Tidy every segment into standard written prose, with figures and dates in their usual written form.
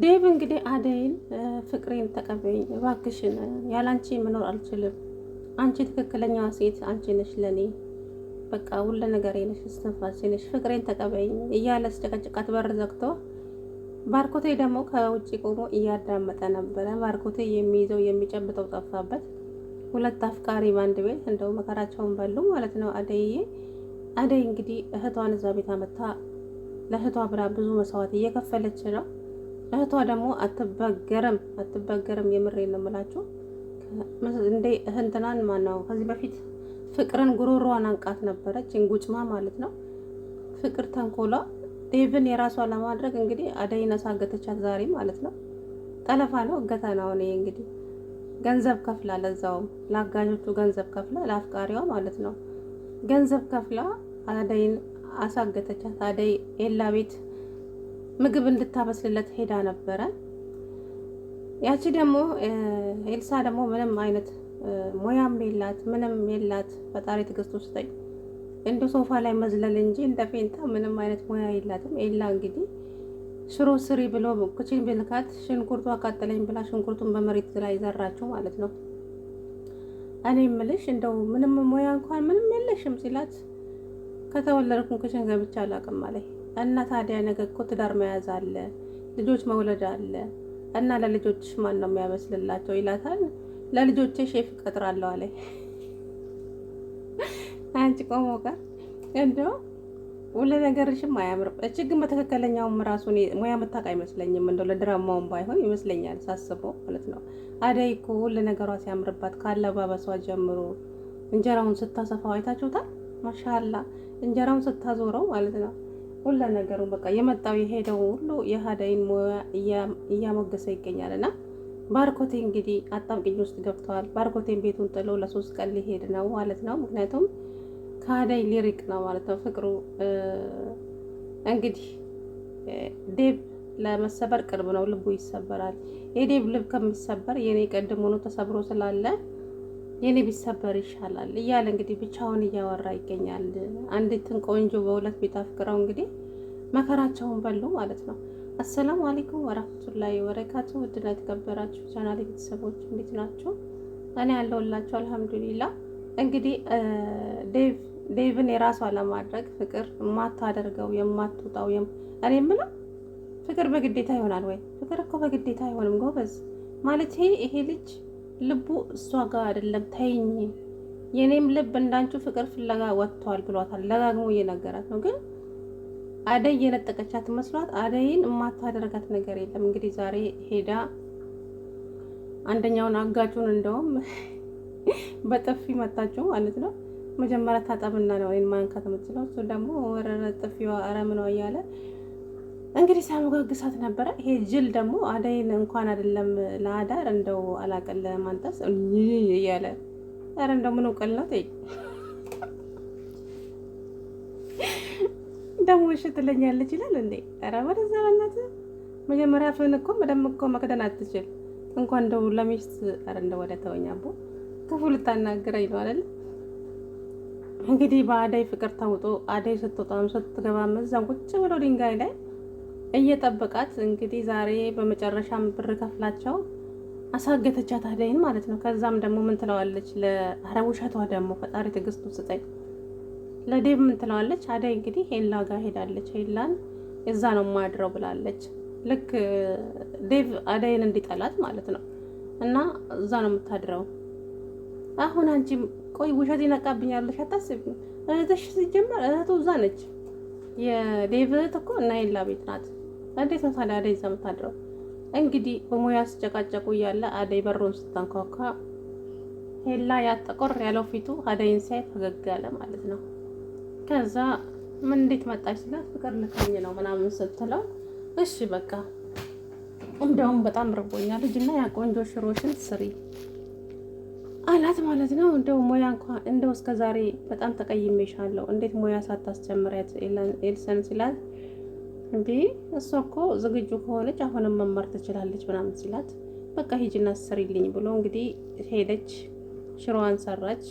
ዴቭ እንግዲህ አደይን ፍቅሬን ተቀበይኝ እባክሽን፣ ያላንቺ መኖር አልችልም። አንቺ ትክክለኛ ሴት አንቺ ነሽ ለኔ፣ በቃ ሁሉ ነገሬ ነሽ፣ እስትንፋሴ ነሽ፣ ፍቅሬን ተቀበይኝ እያለ አስጨቀጭቃት በር ዘግቶ፣ ባርኮቴ ደግሞ ከውጭ ቆሞ እያዳመጠ ነበረ። ባርኮቴ የሚይዘው የሚጨብጠው ጠፋበት። ሁለት አፍቃሪ በአንድ ቤት እንደው መከራቸውን በሉ ማለት ነው። አደይ እንግዲህ እህቷን እዛ ቤት አመታ ለእህቷ ብላ ብዙ መስዋዕት እየከፈለች ነው። እህቷ ደግሞ አትበገርም። የምሬን ነው የምላችሁ። እንዴ እህንትናን ማነው ከዚህ በፊት ፍቅርን ጉሮሮዋን አንቃት ነበረች፣ እንጉጭማ ማለት ነው። ፍቅር ተንኮሏ ዴቭን የራሷ ለማድረግ እንግዲህ አደይን አሳገተቻት ዛሬ ማለት ነው። ጠለፋ ነው፣ እገታ ነው። እኔ እንግዲህ ገንዘብ ከፍላ፣ ለዛውም ለአጋዦቹ ገንዘብ ከፍላ፣ ለአፍቃሪዋ ማለት ነው ገንዘብ ከፍላ አደይን አሳገተቻት። አደይ ኤላ ቤት ምግብ እንድታበስልለት ሄዳ ነበረ። ያቺ ደግሞ ኤልሳ ደግሞ ምንም አይነት ሙያም የላት ምንም የላት። ፈጣሪ ትዕግስት ውስጠኝ እንደ ሶፋ ላይ መዝለል እንጂ እንደ ፌንታ ምንም አይነት ሙያ የላትም። ኤላ እንግዲህ ሽሮ ስሪ ብሎ ኩቺን ብልካት ሽንኩርቱ አቃጠለኝ ብላ ሽንኩርቱን በመሬት ላይ ዘራችው ማለት ነው። እኔ ምልሽ እንደው ምንም ሙያ እንኳን ምንም የለሽም ሲላት ከተወለድኩ ኩቺን ገብቻ አላውቅም አለኝ። እና ታዲያ ነገ እኮ ትዳር መያዝ አለ፣ ልጆች መውለድ አለ እና ለልጆችሽ ማን ነው የሚያበስልላቸው ይላታል። ለልጆቼ ሼፍ እቀጥራለሁ አለኝ። አንቺ ቆሞ ጋር እንደው ሁሉ ነገርሽም አያምርም። እቺ ግን በትክክለኛውም ራሱን ሙያ የምታውቅ አይመስለኝም። እንደው ለድራማውም ባይሆን ይመስለኛል ሳስበው ማለት ነው። አደይ እኮ ሁሉ ነገሯ ሲያምርባት ካለባበሷ ጀምሮ እንጀራውን ስታሰፋው አይታችሁታል። ማሻአላ እንጀራውን ስታዞረው ማለት ነው። ሁሉ ነገሩ በቃ የመጣው የሄደው ሁሉ የአደይን ሙያ እያሞገሰ ይገኛል። እና ባርኮቴ እንግዲህ አጣብቂኝ ውስጥ ገብተዋል። ባርኮቴን ቤቱን ጥሎ ለ3 ቀን ሊሄድ ነው ማለት ነው። ምክንያቱም ከአደይ ሊርቅ ነው ማለት ነው ፍቅሩ። እንግዲህ ዴቭ ለመሰበር ቅርብ ነው፣ ልቡ ይሰበራል። የዴቭ ልብ ከሚሰበር የኔ ቀድሞ ሆኖ ተሰብሮ ስላለ የኔ ቢሰበር ይሻላል እያለ እንግዲህ ብቻውን እያወራ ይገኛል። አንዲትን ቆንጆ በሁለት ቤት አፍቅረው እንግዲህ መከራቸውን በሉ ማለት ነው። አሰላሙ አለይኩም ወራህመቱላሂ ወበረካቱ። ውድና የተከበራችሁ ቻናሌ ቤተሰቦች እንዴት ናችሁ? እኔ ያለሁላችሁ አልሐምዱሊላህ። እንግዲህ ዴቭን የራሷ ለማድረግ ፍቅር የማታደርገው የማትወጣው እኔ የምለው ፍቅር በግዴታ ይሆናል ወይ? ፍቅር እኮ በግዴታ አይሆንም ጎበዝ። ማለት ይሄ ልጅ ልቡ እሷ ጋር አይደለም። ተይኝ፣ የኔም ልብ እንዳንቹ ፍቅር ፍለጋ ወጥቷል ብሏታል። ደጋግሞ እየነገራት ነው። ግን አደይ የነጠቀቻት መስሏት አደይን የማታደርጋት ነገር የለም። እንግዲህ ዛሬ ሄዳ አንደኛውን አጋጩን እንደውም በጥፊ መታቸው ማለት ነው። መጀመሪያ ታጠብና ነው ወይን ማንካት የምትችለው፣ እሱ ደግሞ ወረረ ጥፊዋ አረምነው እያለ እንግዲህ ሳመጋግሳት ነበረ። ይሄ ጅል ደግሞ አደይን እንኳን አይደለም ለአዳር እንደው አላቀለ ማንጠስ እያለ ኧረ እንደው ምን ቀል ነው ተይ ደግሞ እሺ ትለኛለች ይላል እንዴ! ኧረ ወደዛ በእናት መጀመሪያ ፍን እኮ በደም እኮ መክደን አትችል እንኳን እንደው ለሚስት ኧረ እንደው ወደ ተወኛቦ ክፉ ልታናግረኝ ነው አይደል? እንግዲህ በአደይ ፍቅር ተውጦ አደይ ስትወጣም ስትገባም እዛም ቁጭ ብሎ ድንጋይ ላይ እየጠበቃት እንግዲህ ዛሬ በመጨረሻም ብር ከፍላቸው አሳገተቻት አደይን ማለት ነው። ከዛም ደግሞ ምን ትለዋለች? ለአረውሸቷ ደግሞ ፈጣሪ ትዕግስቱ ስጠኝ። ለዴቭ ምን ትለዋለች? አደይ እንግዲህ ሄላ ጋር ሄዳለች። ሄላን እዛ ነው ማድረው ብላለች። ልክ ዴቭ አደይን እንዲጠላት ማለት ነው። እና እዛ ነው የምታድረው። አሁን አንቺ ቆይ ውሸት ይነቃብኛለሽ አታስቢ። እህትሽ ሲጀመር እህቱ እዛ ነች። የዴቭ እህት እኮ እና ሄላ ቤት ናት። እንዴት ነው ታዲያ አደይ እዛ የምታድረው? እንግዲህ በሙያ ሲጨቃጨቁ እያለ አደይ በሩን ስታንኳኳ ሄላ ያጠቆር ያለው ፊቱ አደይን ሲያይ ፈገግ አለ ማለት ነው። ከዛ ምን እንዴት መጣች ስላት ፍቅር ልካኝ ነው ምናምን ስትለው እሺ በቃ እንደውም በጣም ርቦኛል ልጅና ያ ቆንጆ ሽሮሽን ስሪ አላት ማለት ነው። እንደው ሙያ እንኳን እንደው እስከዛሬ በጣም ተቀይሜሻለሁ፣ እንዴት ሙያ ሳታስጀምሪያት ኤልሰን ሲላት እንዴ እሷ እኮ ዝግጁ ከሆነች አሁንም መማር ትችላለች ምናምን ሲላት በቃ ሂጂና ስሪልኝ ብሎ እንግዲህ ሄደች፣ ሽሮዋን ሰራች።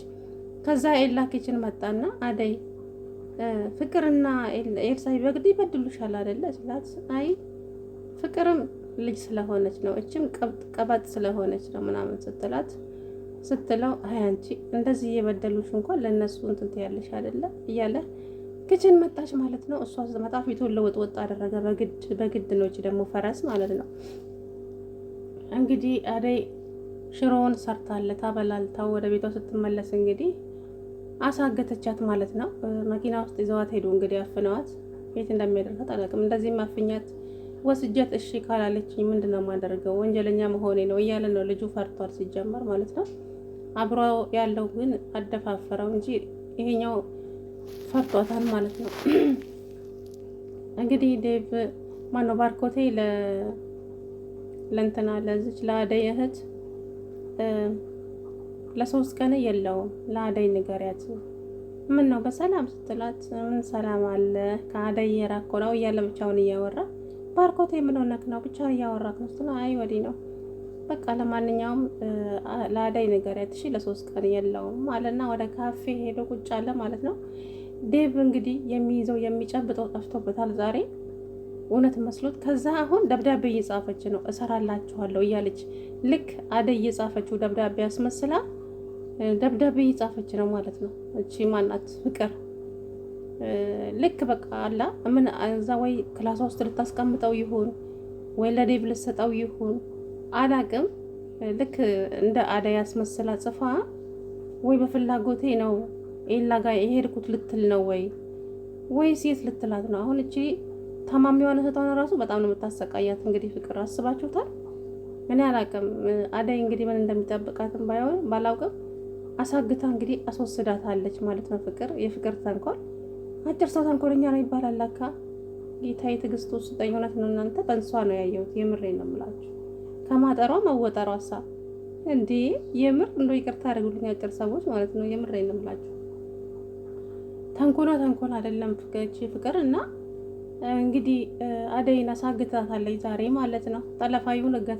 ከዛ ኤላ ኪችን መጣና አደይ ፍቅርና ኤልሳ በግድ ይበድሉሻል አይደለ ሲላት አይ ልጅ ስለሆነች ነው፣ እችም ቀበጥ ስለሆነች ነው ምናምን ስትለው አይ አንቺ እንደዚህ እየበደሉሽ እንኳን ለእነሱ እንትን ትያለሽ አይደለ እያለ ክችን መጣች ማለት ነው። እሷ ስትመጣ ፊቱን ለወጥ አደረገ። በግድ ነው። እቺ ደግሞ ፈረስ ማለት ነው። እንግዲህ አደይ ሽሮውን ሰርታለታ በላልታው ወደ ቤቷ ስትመለስ እንግዲህ አሳገተቻት ማለት ነው። መኪና ውስጥ ይዘዋት ሄዱ። እንግዲህ አፍነዋት ቤት እንደሚያደርጋት አላውቅም። እንደዚህ ማፍኛት ወስጀት እሺ ካላለችኝ ምንድን ነው የማደርገው? ወንጀለኛ መሆኔ ነው እያለ ነው ልጁ። ፈርቷል ሲጀመር ማለት ነው። አብሮ ያለው ግን አደፋፈረው እንጂ ይሄኛው ፈርቷታል ማለት ነው። እንግዲህ ዴቭ ማነው ባርኮቴ ለእንትና ለዚች ለአደይ እህት ለ3 ቀን የለውም ለአደይ ንገሪያት። ምን ነው በሰላም ስትላት ምን ሰላም አለ ከአደይ የራኮ ነው እያለ ብቻውን እያወራ ባርኮቴ ምን ሆነክ ነው ብቻ እያወራክ ነው ስትለው አይ ወዲህ ነው በቃ ለማንኛውም ለአደይ ንገሪያት እሺ ለ3 ቀን የለውም አለና ወደ ካፌ ሄዶ ቁጭ አለ ማለት ነው። ዴቭ እንግዲህ የሚይዘው የሚጨብጠው ጠፍቶበታል ዛሬ እውነት መስሎት። ከዛ አሁን ደብዳቤ እየጻፈች ነው እሰራላችኋለሁ እያለች ልክ አደይ እየጻፈችው ደብዳቤ ያስመስላ ደብዳቤ እየጻፈች ነው ማለት ነው። እቺ ማናት ፍቅር ልክ በቃ አላ ምን እዛ ወይ ክላሷ ውስጥ ልታስቀምጠው ይሁን ወይ ለዴቭ ልትሰጠው ይሁን አላቅም። ልክ እንደ አደይ ያስመስላ ጽፋ ወይ በፍላጎቴ ነው ኤላ ጋር የሄድኩት ልትል ነው ወይ ሴት ልትላት ነው። አሁን እቺ ታማሚዋን እህቷን ራሱ በጣም ነው የምታሰቃያት። እንግዲህ ፍቅር አስባችሁታል? እኔ አላቅም አደይ እንግዲህ ምን እንደሚጠብቃትም ባላውቅም አሳግታ እንግዲህ አስወስዳታለች ማለት ነው። ፍቅር የፍቅር ተንኮል አጭር ሰው ተንኮለኛ ነው ይባላል ለካ። ጌታዬ ትዕግስቱ ስጠኝ። እውነት ነው እናንተ በእንሷ ነው ያየሁት። የምሬን ነው የምላችሁ። ከማጠሯ መወጠሯ እንዴ የምር እንደው ይቅርታ አድርጉልኝ አጭር ሰዎች ማለት ነው። የምሬን ነው የምላችሁ። ተንኮል አይደለም ፍቅር እና እንግዲህ አደይን አሳግታታለች ዛሬ ማለት ነው። ጠለፋዩን እገታ